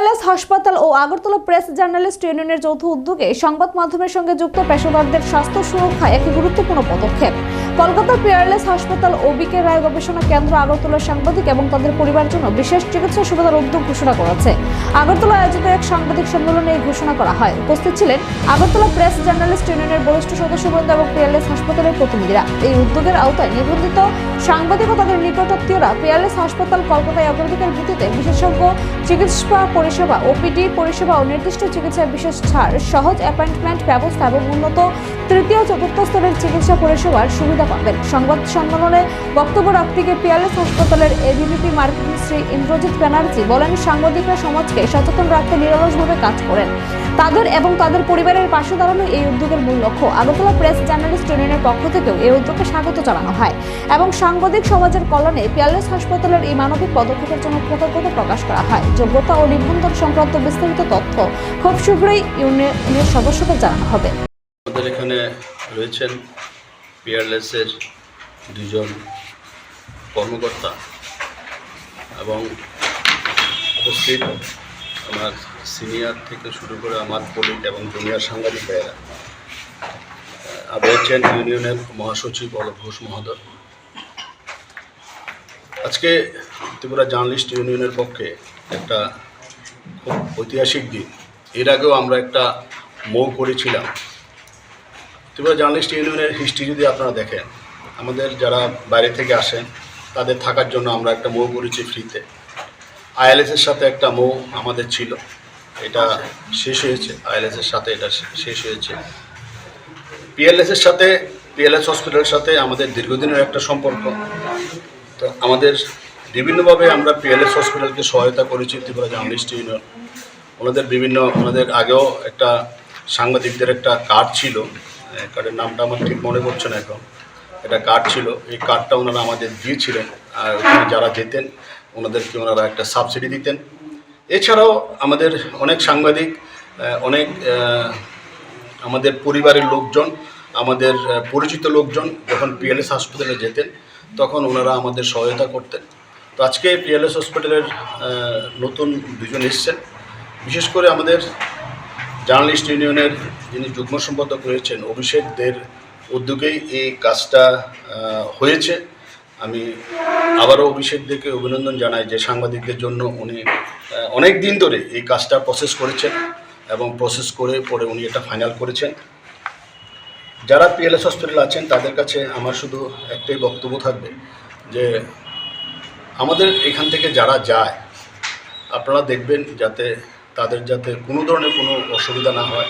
PLS হাসপাতাল ও Agartala press journalist ইউনিয়নের যৌথ উদ্যোগে সংবাদ মাধ্যমের সঙ্গে যুক্ত পেশাদারদের স্বাস্থ্য সুরক্ষায় একটি গুরুত্বপূর্ণ পদক্ষেপ। কলকাতার পিএলএস হাসপাতাল ও বিকে রায় গবেষণা কেন্দ্র আগরতলার সাংবাদিক এবং তাদের পরিবারের জন্য বিশেষ চিকিৎসা সুবিধার উদ্যোগ ঘোষণা করেছে। আগরতলা আয়োজিত এক সাংবাদিক সম্মেলনে এই ঘোষণা করা হয়। উপস্থিত ছিলেন আগরতলা প্রেস জার্নালিস্ট ইউনিয়নের বরিষ্ঠ সদস্যবৃন্দ এবং পিএলএস হাসপাতালের প্রতিনিধিরা। এই উদ্যোগের আওতায় নিবন্ধিত সাংবাদিক ও তাদের নিকটাত্মীয়রা পিএলএস হাসপাতাল কলকাতায় অগ্রাধিকার ভিত্তিতে বিশেষজ্ঞ চিকিৎসা পরিষেবা, ওপিডি পরিষেবা ও নির্দিষ্ট চিকিৎসায় বিশেষ ছাড়, সহজ অ্যাপয়েন্টমেন্ট ব্যবস্থা এবং উন্নত তৃতীয় ও চতুর্থ স্তরের চিকিৎসা পরিষেবার সুবিধা পাবেন। সংবাদ সম্মেলনে বক্তব্য রাখতে গিয়ে পিএলএস হাসপাতালের এডিভিপি মার্কেটিং শ্রী ইন্দ্রজিৎ ব্যানার্জি বলেন, সাংবাদিকরা সমাজকে সচেতন রাখতে নিরলসভাবে কাজ করেন। তাদের এবং তাদের পরিবারের পাশে দাঁড়ানো এই উদ্যোগের মূল লক্ষ্য। আগরতলা প্রেস জার্নালিস্ট ইউনিয়নের পক্ষ থেকেও এই উদ্যোগকে স্বাগত জানানো হয় এবং সাংবাদিক সমাজের কল্যাণে পিএলএস হাসপাতালের এই মানবিক পদক্ষেপের জন্য কৃতজ্ঞতা প্রকাশ করা হয়। যোগ্যতা ও নিবন্ধন সংক্রান্ত বিস্তারিত তথ্য খুব শীঘ্রই ইউনিয়নের সদস্যদের জানানো হবে। আমাদের এখানে রয়েছেন পিএলএস এর দুজন কর্মকর্তা এবং উপস্থিত আমার সিনিয়র থেকে শুরু করে আমার পলিট এবং জুনিয়র সাংবাদিক ভাইয়েরা রয়েছেন ইউনিয়নের মহাসচিব অলক ঘোষ মহোদয়। আজকে ত্রিপুরা জার্নালিস্ট ইউনিয়নের পক্ষে একটা খুব ঐতিহাসিক দিন। এর আগেও আমরা একটা মৌ করেছিলাম। ত্রিপুরা জার্নালিস্ট ইউনিয়নের হিস্ট্রি যদি আপনারা দেখেন, আমাদের যারা বাইরে থেকে আসেন তাদের থাকার জন্য আমরা একটা মৌ করেছি ফ্রিতে। আইএলএসের সাথে একটা মৌ আমাদের ছিল, এটা শেষ হয়েছে। আইএলএসের সাথে এটা শেষ হয়েছে। পিএলএসের সাথে, পিএলএস হসপিটালের সাথে আমাদের দীর্ঘদিনের একটা সম্পর্ক। তো আমাদের বিভিন্নভাবে আমরা পিএলএস হসপিটালকে সহায়তা করেছি ত্রিপুরা জার্নালিস্ট ইউনিয়ন। ওনাদের আগেও একটা সাংবাদিকদের একটা কার্ড ছিল, কার্ডের নামটা আমার ঠিক মনে পড়ছে না এখন। একটা কার্ড ছিল, এই কার্ডটা ওনারা আমাদের দিয়েছিলেন। আর ওখানে যারা যেতেন ওনাদেরকে ওনারা একটা সাবসিডি দিতেন। এছাড়াও আমাদের অনেক সাংবাদিক, অনেক আমাদের পরিবারের লোকজন, আমাদের পরিচিত লোকজন যখন পিএলএস হাসপাতালে যেতেন তখন ওনারা আমাদের সহায়তা করতেন। তো আজকে পিএলএস হসপিটালের নতুন দুজন এসছেন। বিশেষ করে আমাদের জার্নালিস্ট ইউনিয়নের যিনি যুগ্ম সম্পাদক রয়েছেন অভিষেকদের উদ্যোগেই এই কাজটা হয়েছে। আমি আবারও অভিষেকদেরকে অভিনন্দন জানাই যে সাংবাদিকদের জন্য উনি অনেক দিন ধরে এই কাজটা প্রসেস করেছেন এবং প্রসেস করে পরে উনি এটা ফাইনাল করেছেন। যারা পিএলএস হসপিটাল আছেন তাদের কাছে আমার শুধু একটাই বক্তব্য থাকবে যে আমাদের এখান থেকে যারা যায় আপনারা দেখবেন যাতে তাদের কোনো ধরনের কোনো অসুবিধা না হয়।